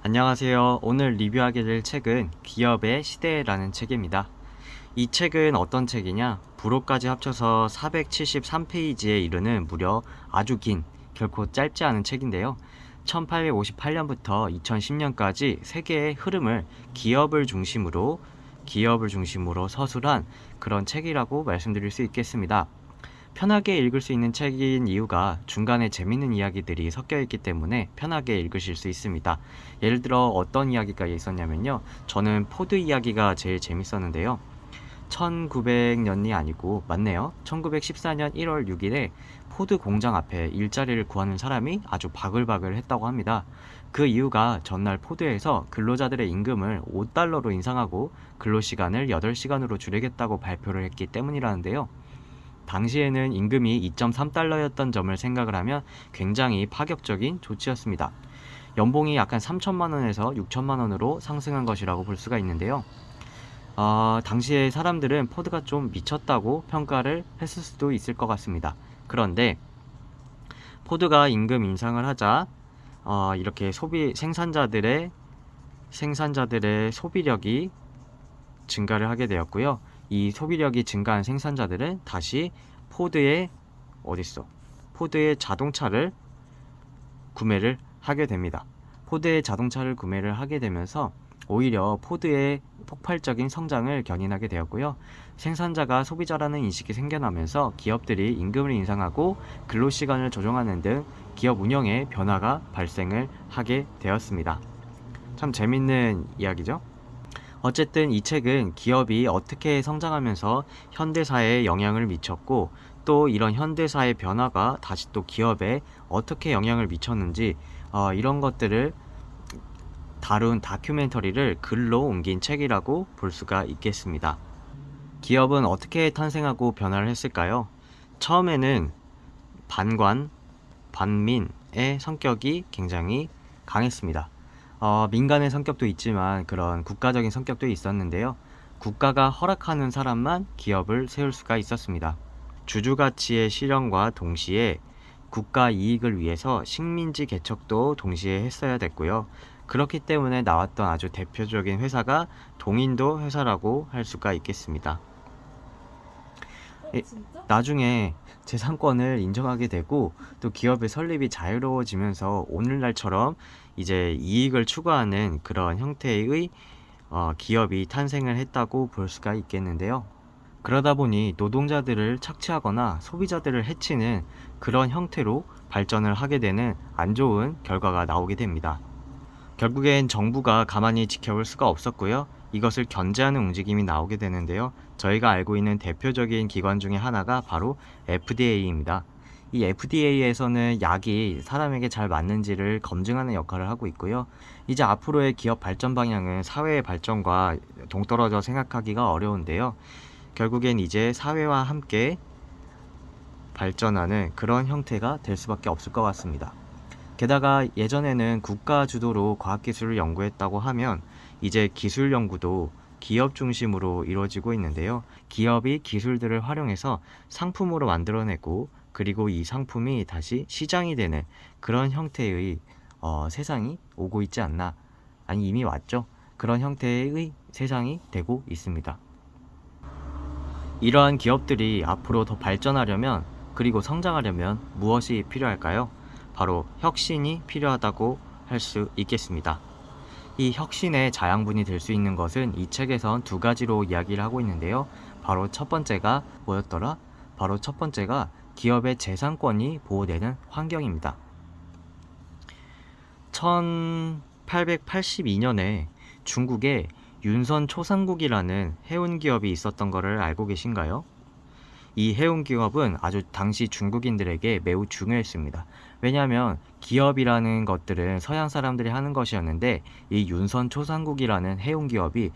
안녕하세요. 오늘 리뷰하게 될 책은 기업의 시대라는 책입니다. 이 책은 어떤 책이냐? 부록까지 합쳐서 473페이지에 이르는 무려 아주 긴, 결코 짧지 않은 책인데요. 1858년부터 2010년까지 세계의 흐름을 기업을 중심으로 서술한 그런 책이라고 말씀드릴 수 있겠습니다. 편하게 읽을 수 있는 책인 이유가 중간에 재밌는 이야기들이 섞여 있기 때문에 편하게 읽으실 수 있습니다. 예를 들어 어떤 이야기가 있었냐면요. 저는 포드 이야기가 제일 재밌었는데요. 1900년이 아니고 맞네요. 1914년 1월 6일에 포드 공장 앞에 일자리를 구하는 사람이 아주 바글바글 했다고 합니다. 그 이유가 전날 포드에서 근로자들의 임금을 $5로 인상하고 근로시간을 8시간으로 줄이겠다고 발표를 했기 때문이라는데요. 당시에는 임금이 2.3달러였던 점을 생각을 하면 굉장히 파격적인 조치였습니다. 연봉이 약간 3천만 원에서 6천만 원으로 상승한 것이라고 볼 수가 있는데요. 당시에 사람들은 포드가 좀 미쳤다고 평가를 했을 수도 있을 것 같습니다. 그런데 포드가 임금 인상을 하자 이렇게 생산자들의 소비력이 증가를 하게 되었고요. 이 소비력이 증가한 생산자들은 다시 포드의 어딨어? 포드의 자동차를 구매를 하게 됩니다. 포드의 자동차를 구매를 하게 되면서 오히려 포드의 폭발적인 성장을 견인하게 되었고요. 생산자가 소비자라는 인식이 생겨나면서 기업들이 임금을 인상하고 근로시간을 조정하는 등 기업 운영에 변화가 발생을 하게 되었습니다. 참 재밌는 이야기죠? 어쨌든 이 책은 기업이 어떻게 성장하면서 현대사에 영향을 미쳤고 또 이런 현대사의 변화가 다시 또 기업에 어떻게 영향을 미쳤는지 이런 것들을 다룬 다큐멘터리를 글로 옮긴 책이라고 볼 수가 있겠습니다. 기업은 어떻게 탄생하고 변화를 했을까요? 처음에는 반관, 반민의 성격이 굉장히 강했습니다. 민간의 성격도 있지만 그런 국가적인 성격도 있었는데요. 국가가 허락하는 사람만 기업을 세울 수가 있었습니다. 주주가치의 실현과 동시에 국가 이익을 위해서 식민지 개척도 동시에 했어야 됐고요. 그렇기 때문에 나왔던 아주 대표적인 회사가 동인도 회사라고 할 수가 있겠습니다. 나중에 재산권을 인정하게 되고 또 기업의 설립이 자유로워지면서 오늘날처럼 이제 이익을 추구하는 그런 형태의 기업이 탄생을 했다고 볼 수가 있겠는데요. 그러다 보니 노동자들을 착취하거나 소비자들을 해치는 그런 형태로 발전을 하게 되는 안 좋은 결과가 나오게 됩니다. 결국엔 정부가 가만히 지켜볼 수가 없었고요. 이것을 견제하는 움직임이 나오게 되는데요. 저희가 알고 있는 대표적인 기관 중에 하나가 바로 FDA입니다. 이 FDA에서는 약이 사람에게 잘 맞는지를 검증하는 역할을 하고 있고요. 이제 앞으로의 기업 발전 방향은 사회의 발전과 동떨어져 생각하기가 어려운데요. 결국엔 이제 사회와 함께 발전하는 그런 형태가 될 수밖에 없을 것 같습니다. 게다가 예전에는 국가 주도로 과학기술을 연구했다고 하면 이제 기술 연구도 기업 중심으로 이루어지고 있는데요. 기업이 기술들을 활용해서 상품으로 만들어내고 그리고 이 상품이 다시 시장이 되는 그런 형태의 세상이 오고 있지 않나. 아니 이미 왔죠. 그런 형태의 세상이 되고 있습니다. 이러한 기업들이 앞으로 더 발전하려면 그리고 성장하려면 무엇이 필요할까요? 바로 혁신이 필요하다고 할 수 있겠습니다. 이 혁신의 자양분이 될 수 있는 것은 이 책에선 두 가지로 이야기를 하고 있는데요. 바로 첫 번째가 뭐였더라? 바로 첫 번째가 기업의 재산권이 보호되는 환경입니다. 1882년에 중국에 윤선 초상국이라는 해운 기업이 있었던 것을 알고 계신가요? 이 해운 기업은 아주 당시 중국인들에게 매우 중요했습니다. 왜냐하면 기업이라는 것들은 서양 사람들이 하는 것이었는데 이 윤선 초상국이라는 해운 기업이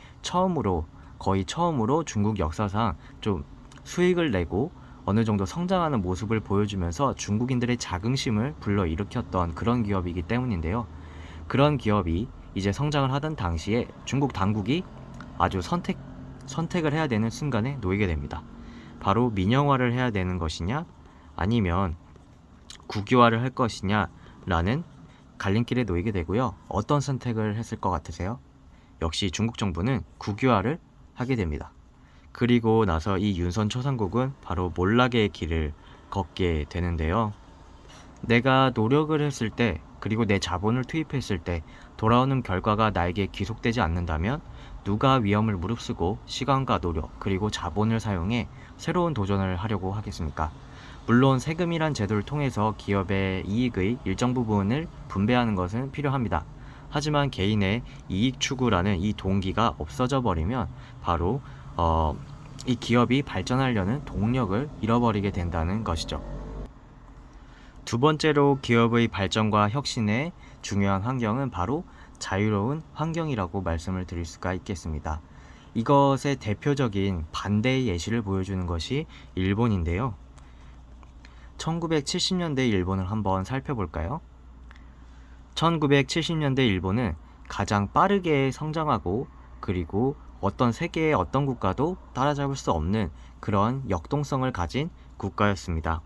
거의 처음으로 중국 역사상 좀 수익을 내고 어느 정도 성장하는 모습을 보여주면서 중국인들의 자긍심을 불러일으켰던 그런 기업이기 때문인데요. 그런 기업이 이제 성장을 하던 당시에 중국 당국이 아주 선택을 해야 되는 순간에 놓이게 됩니다. 바로 민영화를 해야 되는 것이냐 아니면 국유화를 할 것이냐 라는 갈림길에 놓이게 되고요. 어떤 선택을 했을 것 같으세요? 역시 중국 정부는 국유화를 하게 됩니다. 그리고 나서 이 윤선 초상국은 바로 몰락의 길을 걷게 되는데요. 내가 노력을 했을 때, 그리고 내 자본을 투입했을 때 돌아오는 결과가 나에게 귀속되지 않는다면 누가 위험을 무릅쓰고 시간과 노력, 그리고 자본을 사용해 새로운 도전을 하려고 하겠습니까? 물론 세금이란 제도를 통해서 기업의 이익의 일정 부분을 분배하는 것은 필요합니다. 하지만 개인의 이익 추구라는 이 동기가 없어져 버리면 바로 이 기업이 발전하려는 동력을 잃어버리게 된다는 것이죠. 두 번째로 기업의 발전과 혁신의 중요한 환경은 바로 자유로운 환경이라고 말씀을 드릴 수가 있겠습니다. 이것의 대표적인 반대의 예시를 보여주는 것이 일본인데요. 1970년대 일본을 한번 살펴볼까요? 1970년대 일본은 가장 빠르게 성장하고 그리고 어떤 세계의 어떤 국가도 따라잡을 수 없는 그런 역동성을 가진 국가였습니다.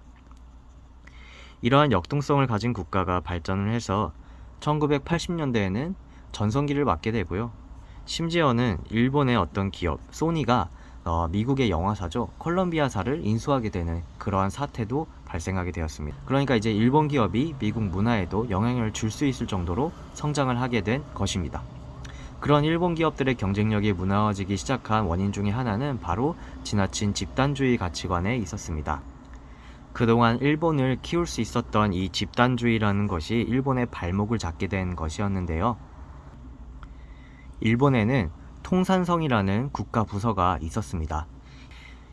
이러한 역동성을 가진 국가가 발전을 해서 1980년대에는 전성기를 맞게 되고요. 심지어는 일본의 어떤 기업, 소니가 미국의 영화사죠, 콜럼비아사를 인수하게 되는 그러한 사태도 발생하게 되었습니다. 그러니까 이제 일본 기업이 미국 문화에도 영향을 줄 수 있을 정도로 성장을 하게 된 것입니다. 그런 일본 기업들의 경쟁력이 무너지기 시작한 원인 중에 하나는 바로 지나친 집단주의 가치관에 있었습니다. 그동안 일본을 키울 수 있었던 이 집단주의라는 것이 일본의 발목을 잡게 된 것이었는데요. 일본에는 통산성이라는 국가 부서가 있었습니다.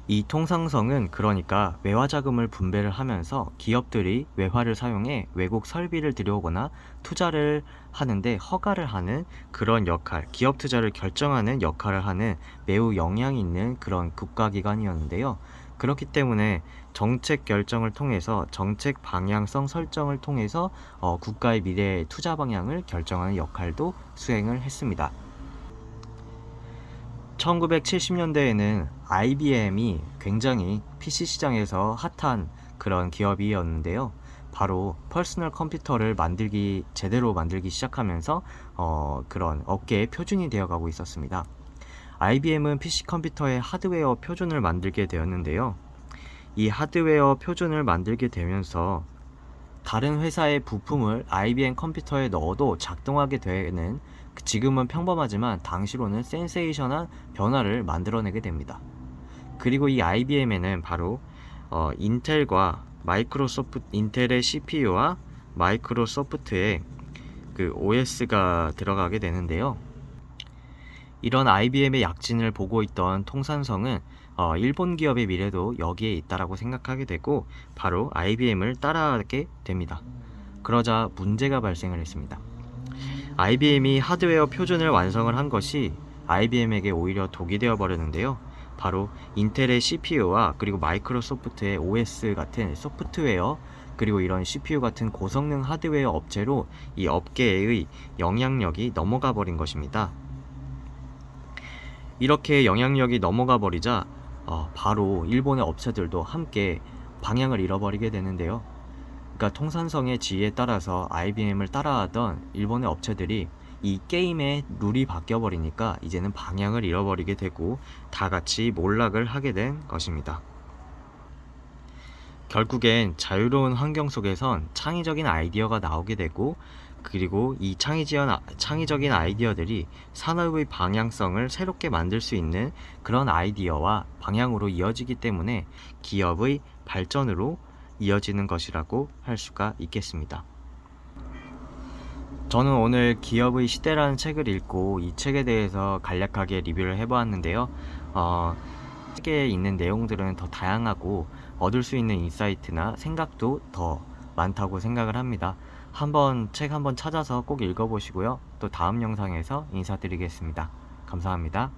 이 통상성은 그러니까 외화자금을 분배를 하면서 기업들이 외화를 사용해 외국 설비를 들여오거나 투자를 하는데 허가를 하는 그런 역할, 기업 투자를 결정하는 역할을 하는 매우 영향이 있는 그런 국가기관이었는데요. 그렇기 때문에 정책 결정을 통해서 정책 방향성 설정을 통해서 국가의 미래 투자 방향을 결정하는 역할도 수행을 했습니다. 1970년대에는 IBM이 굉장히 PC 시장에서 핫한 그런 기업이었는데요. 바로 퍼스널 컴퓨터를 제대로 만들기 시작하면서 그런 업계의 표준이 되어가고 있었습니다. IBM은 PC 컴퓨터의 하드웨어 표준을 만들게 되었는데요. 이 하드웨어 표준을 만들게 되면서 다른 회사의 부품을 IBM 컴퓨터에 넣어도 작동하게 되는, 지금은 평범하지만 당시로는 센세이션한 변화를 만들어내게 됩니다. 그리고 이 IBM에는 바로 인텔의 CPU와 마이크로소프트의 그 OS가 들어가게 되는데요. 이런 IBM의 약진을 보고 있던 통산성은 일본 기업의 미래도 여기에 있다라고 생각하게 되고 바로 IBM을 따라하게 됩니다. 그러자 문제가 발생을 했습니다. IBM이 하드웨어 표준을 완성을 한 것이 IBM에게 오히려 독이 되어 버렸는데요. 바로 인텔의 CPU와 그리고 마이크로소프트의 OS 같은 소프트웨어, 그리고 이런 CPU 같은 고성능 하드웨어 업체로 이 업계의 영향력이 넘어가 버린 것입니다. 이렇게 영향력이 넘어가 버리자 바로 일본의 업체들도 함께 방향을 잃어버리게 되는데요. 그러니까 통산성의 지위에 따라서 IBM을 따라하던 일본의 업체들이 이 게임의 룰이 바뀌어 버리니까 이제는 방향을 잃어버리게 되고 다 같이 몰락을 하게 된 것입니다. 결국엔 자유로운 환경 속에선 창의적인 아이디어가 나오게 되고 그리고 이 창의적인 아이디어들이 산업의 방향성을 새롭게 만들 수 있는 그런 아이디어와 방향으로 이어지기 때문에 기업의 발전으로 이어지는 것이라고 할 수가 있겠습니다. 저는 오늘 기업의 시대라는 책을 읽고 이 책에 대해서 간략하게 리뷰를 해보았는데요. 책에 있는 내용들은 더 다양하고 얻을 수 있는 인사이트나 생각도 더 많다고 생각을 합니다. 책 한번 찾아서 꼭 읽어보시고요. 또 다음 영상에서 인사드리겠습니다. 감사합니다.